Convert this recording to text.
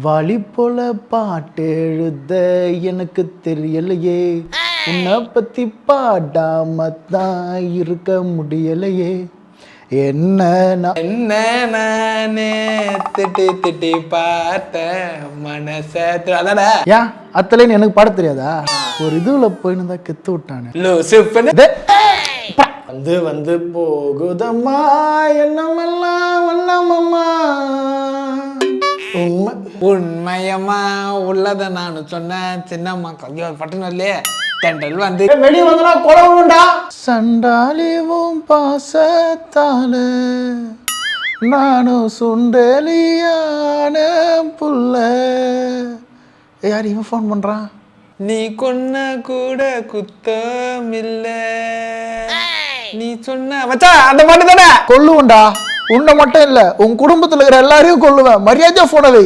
வாலி போல பாட்டு எழுத எனக்கு தெரியலையே, உன்னை பத்தி பாடாம தான் இருக்க முடியலையே. என்ன நானே திட்டி திட்டி பார்த்த மனச அதானே. ஏன் அத்தலைன்னு எனக்கு பாட தெரியாதா? ஒரு இதுல போயின்னு தான் கெத்து விட்டானே. வந்து வந்து போகுதம்மா எண்ணமெல்லாம் வண்ணமம்மா. உண்மையம்மா உள்ளத நான் சொன்னேன் சின்னம்மா கையோ பட்டுன்னு இல்லையே தென்றல் வந்து வெளியே வந்தா கொலவுண்டா. சண்டாலிவும் பாசத்தால நானும் சுண்டலியான புள்ள. யார் இவன் ஃபோன் பண்றான்? நீ கொன்ன கூட குத்தம் இல்ல நீ சொன்ன மச்சா அந்த பாட்டு தானே. கொல்லுவண்டா, உன்னை மட்டும் இல்ல உன் குடும்பத்துல இருக்கிற எல்லாரையும் கொல்லுவேன். மரியாதையா போன வை.